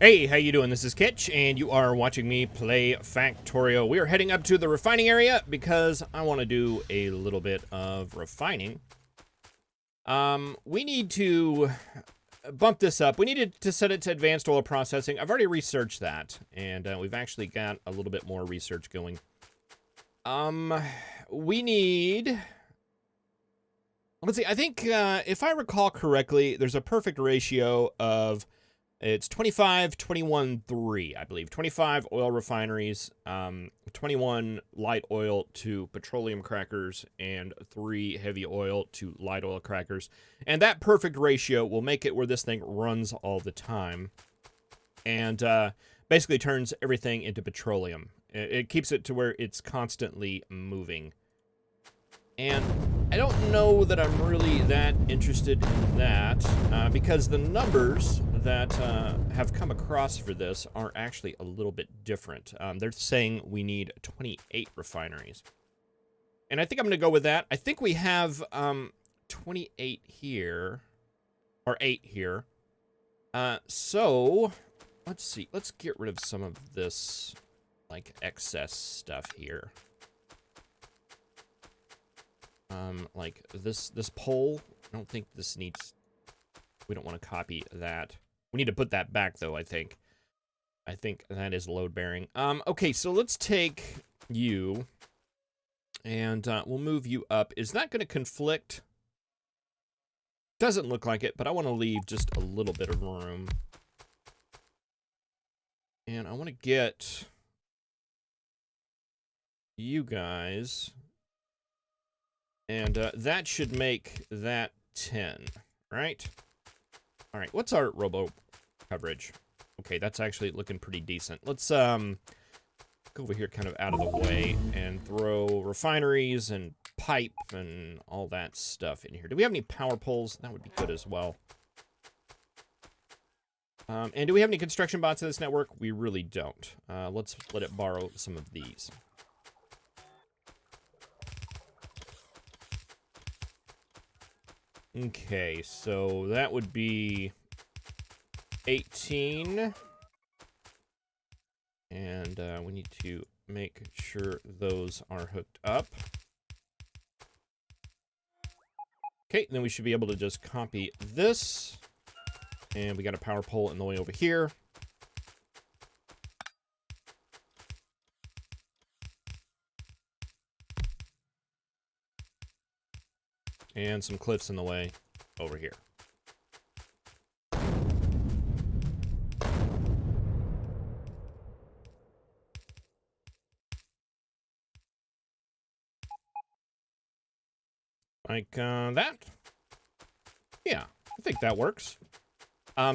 Hey, how you doing? This is Kitch, and you are watching me play Factorio. We are heading up to the refining area because I want to do a little bit of refining. We need to bump this up. We needed to set it to advanced oil processing. I've already researched that, and we've actually got a little bit more research going. We need... Let's see, I think, if I recall correctly, there's a perfect ratio of... It's 25, 21, 3, I believe. 25 oil refineries, 21 light oil to petroleum crackers, and 3 heavy oil to light oil crackers. And that perfect ratio will make it where this thing runs all the time. And basically turns everything into petroleum. It keeps it to where it's constantly moving. And I don't know that I'm really that interested in that, because the numbers that have come across for this are actually a little bit different. They're saying we need 28 refineries. And I think I'm going to go with that. I think we have 28 here, or 8 here. So, let's see. Let's get rid of some of this, like, excess stuff here. Like this pole, I don't think this needs, we don't want to copy that. We need to put that back though, I think. I think that is load bearing. Okay, so let's take you and we'll move you up. Is that going to conflict? Doesn't look like it, but I want to leave just a little bit of room. And I want to get you guys. And that should make that 10, right? All right, what's our robo coverage? Okay, that's actually looking pretty decent. Let's go over here kind of out of the way and throw refineries and pipe and all that stuff in here. Do we have any power poles? That would be good as well. And do we have any construction bots in this network? We really don't. Let's let it borrow some of these. Okay, so that would be 18. And we need to make sure those are hooked up. Okay, then we should be able to just copy this. And we got a power pole in the way over here. And some cliffs in the way over here. Like that? Yeah, I think that works.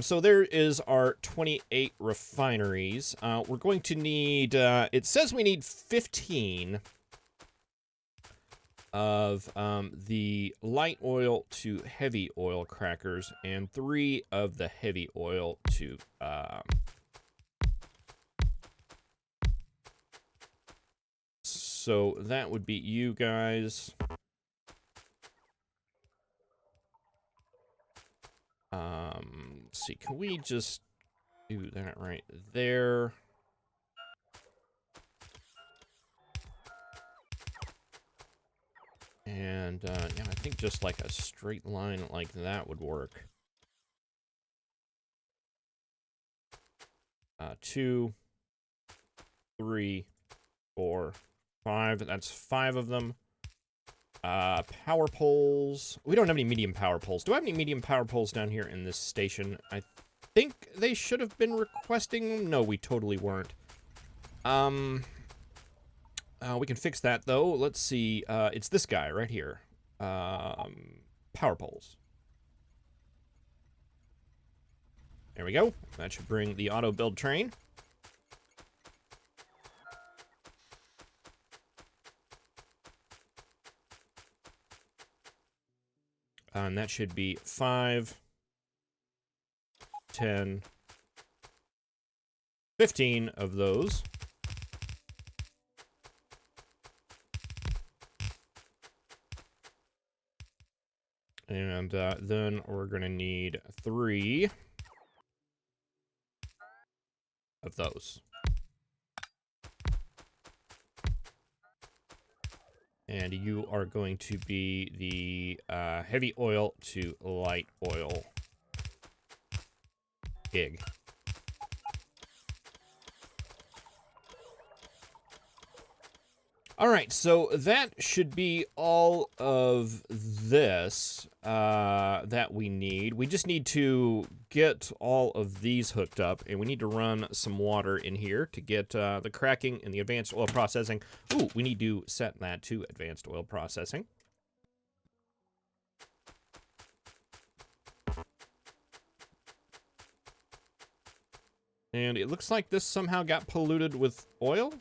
So there is our 28 refineries. We're going to need, it says we need 15 of the light oil to heavy oil crackers and 3 of the heavy oil to so that would be you guys. Let's see, can we just do that right there? And, yeah, I think just like a straight line like that would work. 2, 3, 4, 5. That's 5 of them. Power poles. We don't have any medium power poles. Do I have any medium power poles down here in this station? I think they should have been requesting them. No, we totally weren't. We can fix that, though. Let's see. It's this guy right here. Power poles. There we go. That should bring the auto build train. And that should be 5, 10, 15 of those. And then we're going to need 3 of those. And you are going to be the heavy oil to light oil gig. All right, so that should be all of this that we need. We just need to get all of these hooked up, and we need to run some water in here to get the cracking and the advanced oil processing. Ooh, we need to set that to advanced oil processing. And it looks like this somehow got polluted with oil.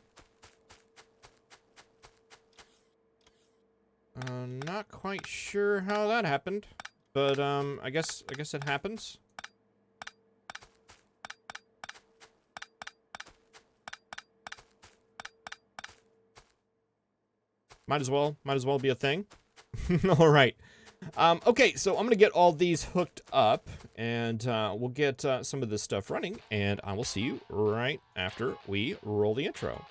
Not quite sure how that happened, but I guess it happens. Might as well be a thing. All right. Okay, so I'm gonna get all these hooked up, and we'll get some of this stuff running, and I will see you right after we roll the intro.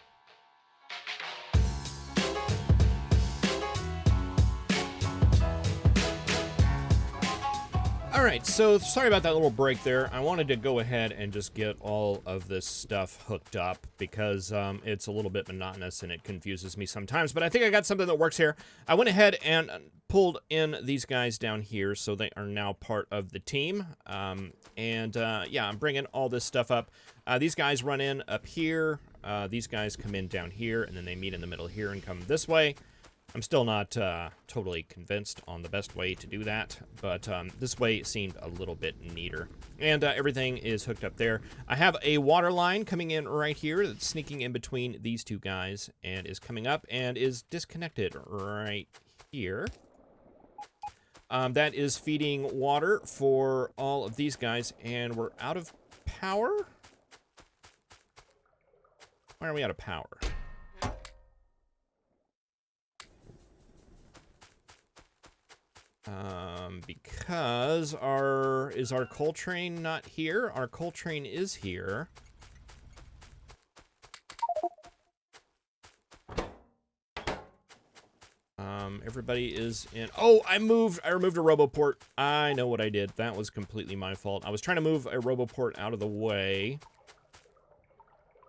All right, so sorry about that little break there. I wanted to go ahead and just get all of this stuff hooked up because it's a little bit monotonous and it confuses me sometimes, but I think I got something that works here. I went ahead and pulled in these guys down here so they are now part of the team. Yeah, I'm bringing all this stuff up. These guys run in up here. These guys come in down here, and then they meet in the middle here and come this way. I'm still not totally convinced on the best way to do that, but this way seemed a little bit neater. And everything is hooked up there. I have a water line coming in right here that's sneaking in between these two guys and is coming up and is disconnected right here. That is feeding water for all of these guys, and we're out of power? Why are we out of power? Because is our coal train not here? Our coal train is here. Everybody is in. Oh, I removed a RoboPort. I know what I did. That was completely my fault. I was trying to move a RoboPort out of the way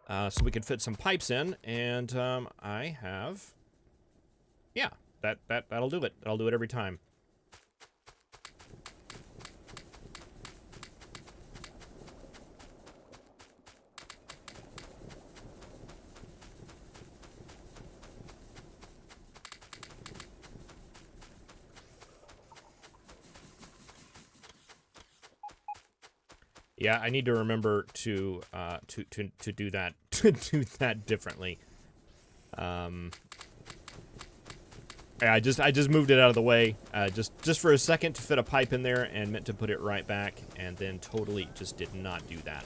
so we could fit some pipes in, and I have. Yeah, that'll do it. That'll do it every time. Yeah, I need to remember to do that to do that differently. Yeah, I just moved it out of the way just for a second to fit a pipe in there and meant to put it right back, and then totally just did not do that.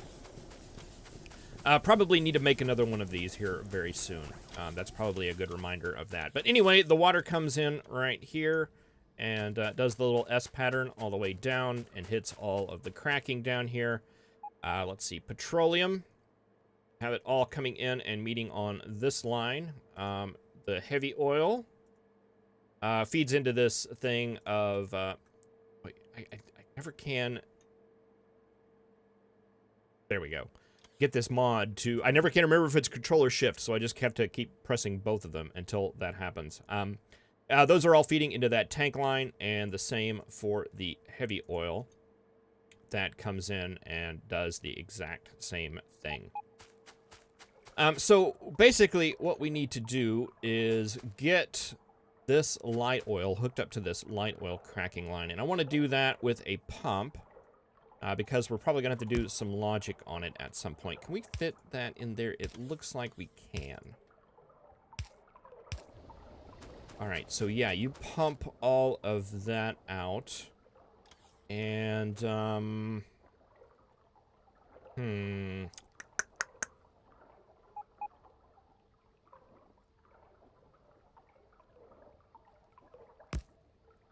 Probably need to make another one of these here very soon. That's probably a good reminder of that. But anyway, the water comes in right here and does the little S pattern all the way down and hits all of the cracking down here. Let's see, petroleum. Have it all coming in and meeting on this line. The heavy oil feeds into this thing of... wait, I never can... There we go. Get this mod to... I never can remember if it's controller shift, so I just have to keep pressing both of them until that happens. Those are all feeding into that tank line, and the same for the heavy oil that comes in and does the exact same thing. So basically what we need to do is get this light oil hooked up to this light oil cracking line, and I want to do that with a pump because we're probably going to have to do some logic on it at some point. Can we fit that in there? It looks like we can. All right, so yeah, you pump all of that out, and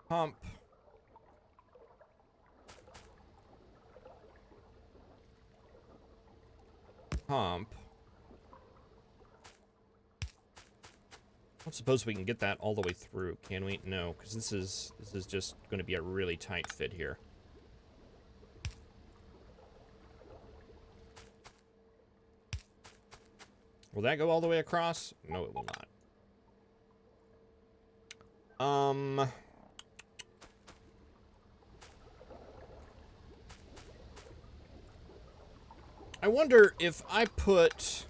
pump. pump. I don't suppose we can get that all the way through, can we? No, because this is just going to be a really tight fit here. Will that go all the way across? No, it will not. I wonder if I put...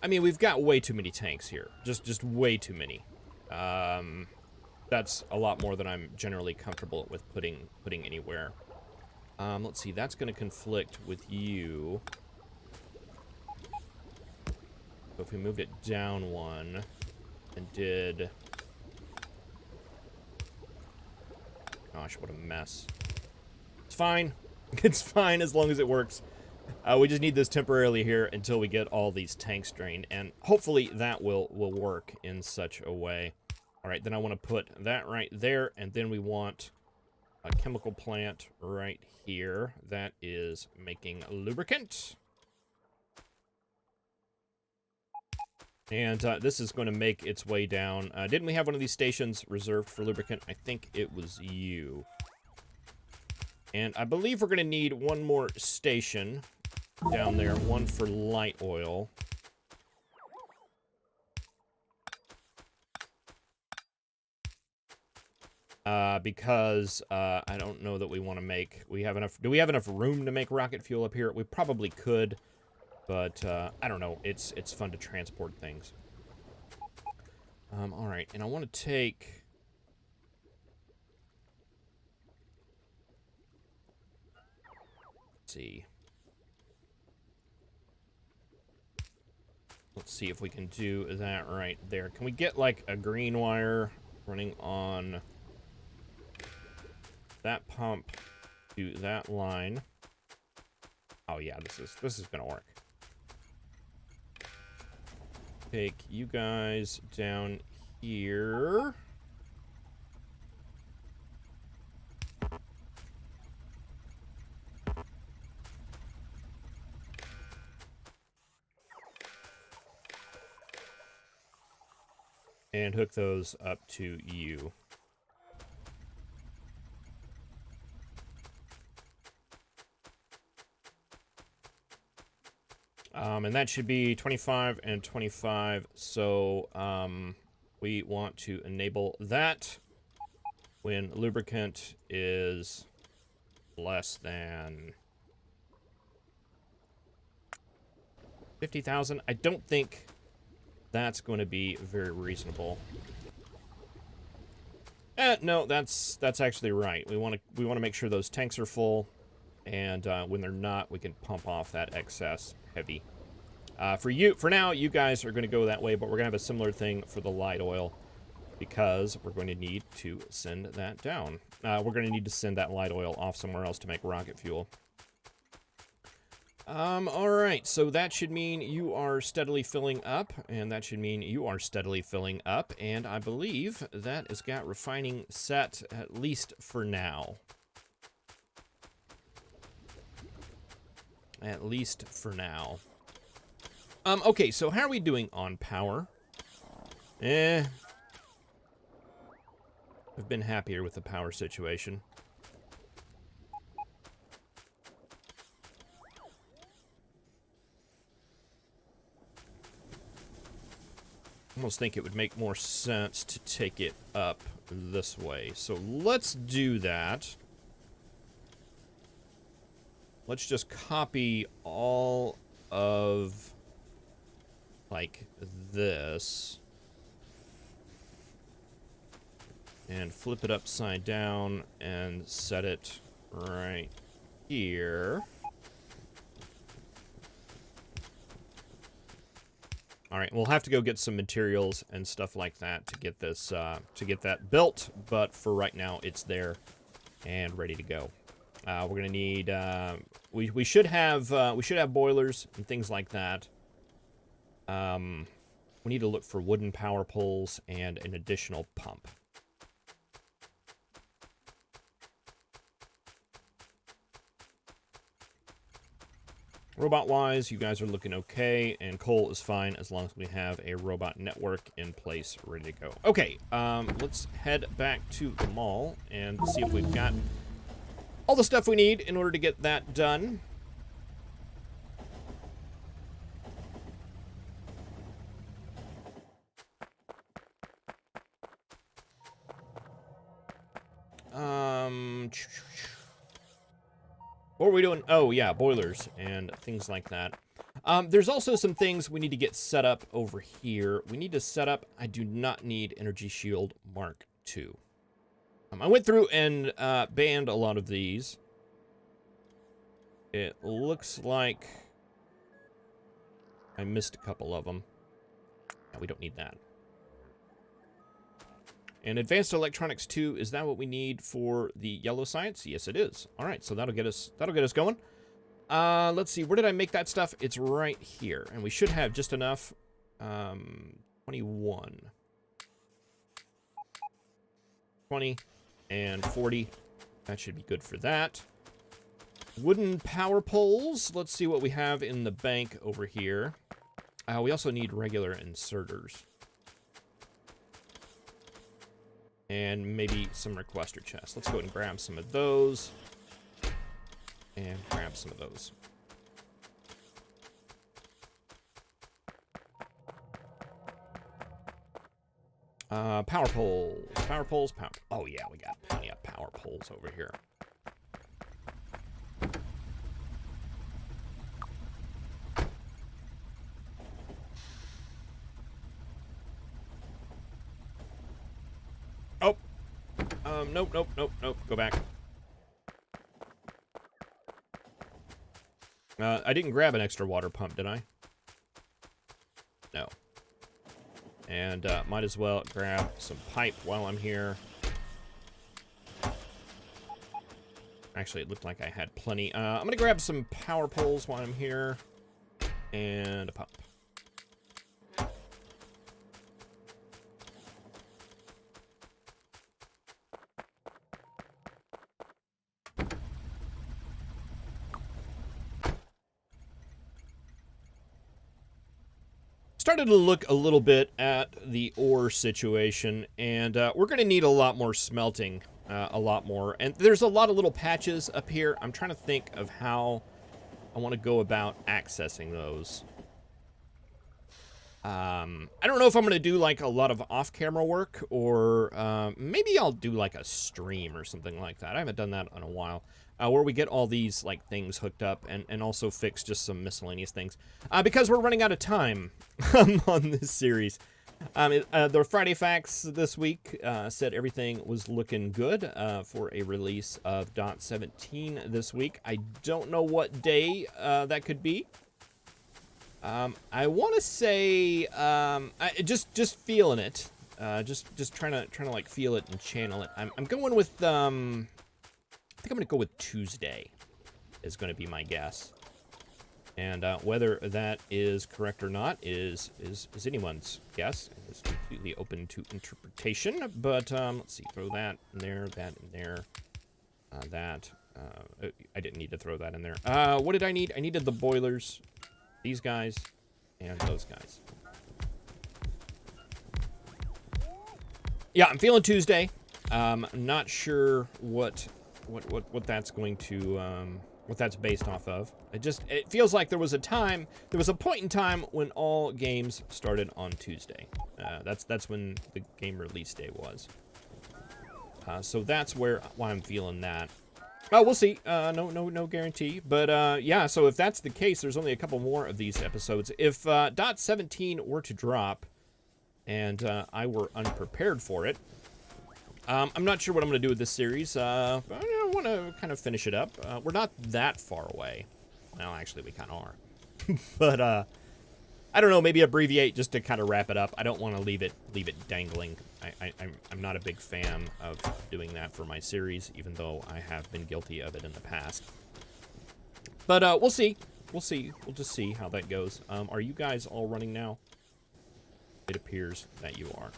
I mean, we've got way too many tanks here. Just way too many. That's a lot more than I'm generally comfortable with putting anywhere. Let's see, that's going to conflict with you. So if we moved it down one and did... Gosh, what a mess. It's fine. It's fine as long as it works. We just need this temporarily here until we get all these tanks drained, and hopefully that will work in such a way. All right, then I want to put that right there, and then we want a chemical plant right here that is making lubricant. And this is going to make its way down. Didn't we have one of these stations reserved for lubricant? I think it was you. And I believe we're going to need one more station down there, one for light oil. Because I don't know that we want to make... Do we have enough room to make rocket fuel up here? We probably could, but I don't know. It's fun to transport things. All right, and I want to take... see. Let's see if we can do that right there. Can we get like a green wire running on that pump to that line? Oh yeah, this is gonna work. Take you guys down here. And hook those up to you. And that should be 25 and 25. So we want to enable that when lubricant is less than 50,000. I don't think that's going to be very reasonable. No, that's actually right. We want to make sure those tanks are full, and when they're not, we can pump off that excess heavy. For now, you guys are going to go that way, but we're going to have a similar thing for the light oil, because we're going to need to send that down. We're going to need to send that light oil off somewhere else to make rocket fuel. All right, so that should mean you are steadily filling up, and that should mean you are steadily filling up, and I believe that has got refining set, at least for now. At least for now. Okay, so how are we doing on power? I've been happier with the power situation. I almost think it would make more sense to take it up this way. So let's do that. Let's just copy all of, like, this. And flip it upside down and set it right here. All right, we'll have to go get some materials and stuff like that to get this, to get that built. But for right now, it's there and ready to go. We're gonna need, we should have boilers and things like that. We need to look for wooden power poles and an additional pump. Robot-wise, you guys are looking okay, and coal is fine as long as we have a robot network in place, ready to go. Okay, let's head back to the mall and see if we've got all the stuff we need in order to get that done. What are we doing? Oh, yeah, boilers and things like that. There's also some things we need to get set up over here. We need to set up... I do not need Energy Shield Mark II. I went through and banned a lot of these. It looks like I missed a couple of them. Yeah, we don't need that. And Advanced Electronics 2, is that what we need for the yellow science? Yes, it is. All right, so that'll get us going. Let's see, where did I make that stuff? It's right here, and we should have just enough. 21. 20 and 40. That should be good for that. Wooden power poles. Let's see what we have in the bank over here. We also need regular inserters. And maybe some requester chests. Let's go ahead and grab some of those. And grab some of those. Power poles. Power poles. Oh, yeah, we got plenty of power poles over here. Oh. Nope. Go back. I didn't grab an extra water pump, did I? No. And might as well grab some pipe while I'm here. Actually, it looked like I had plenty. I'm going to grab some power poles while I'm here. And a pump. Started to look a little bit at the ore situation, and we're going to need a lot more smelting, a lot more. And there's a lot of little patches up here. I'm trying to think of how I want to go about accessing those. I don't know if I'm going to do like a lot of off-camera work, or maybe I'll do like a stream or something like that. I haven't done that in a while. Where we get all these like things hooked up and also fix just some miscellaneous things. Because we're running out of time on this series. The Friday Facts this week said everything was looking good for a release of .17 this week. I don't know what day that could be. I want to say just feeling it. Just trying to like feel it and channel it. I'm going with I think I'm going to go with Tuesday is going to be my guess. And whether that is correct or not is anyone's guess. It's completely open to interpretation. But let's see, throw that in there, that in there, that. I didn't need to throw that in there. What did I need? I needed the boilers, these guys, and those guys. Yeah, I'm feeling Tuesday. I'm not sure what that's going to what that's based off of. It feels like there was a point in time when all games started on Tuesday. That's when the game release day was. So that's why I'm feeling that. Oh, we'll see. No guarantee. But yeah, so if that's the case, there's only a couple more of these episodes. If .17 were to drop and I were unprepared for it, I'm not sure what I'm going to do with this series. I want to kind of finish it up. We're not that far away. Well, actually, we kind of are. But I don't know, maybe abbreviate just to kind of wrap it up. I don't want to leave it dangling. I'm not a big fan of doing that for my series, even though I have been guilty of it in the past. But we'll see. We'll just see how that goes. Are you guys all running now? It appears that you are.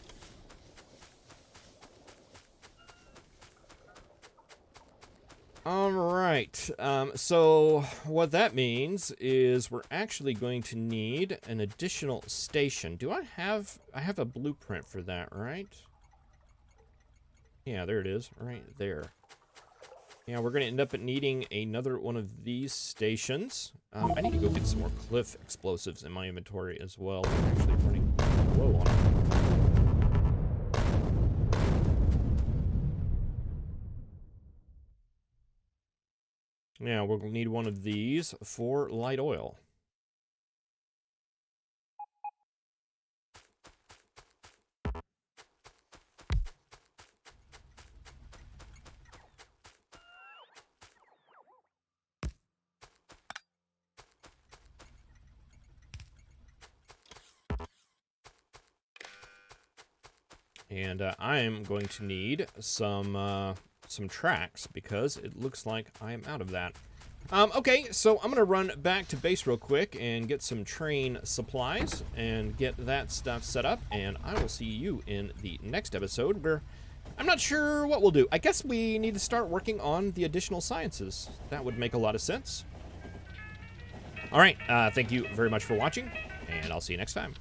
All right. So what that means is we're actually going to need an additional station. Do I have a blueprint for that, right? Yeah, there it is, right there. Yeah, we're going to end up needing another one of these stations. I need to go get some more cliff explosives in my inventory as well. I'm actually running low on them. Yeah, we'll need one of these for light oil. And I am going to need some tracks because it looks like I am out of that. Okay, so I'm going to run back to base real quick and get some train supplies and get that stuff set up. And I will see you in the next episode where I'm not sure what we'll do. I guess we need to start working on the additional sciences. That would make a lot of sense. All right, thank you very much for watching, and I'll see you next time.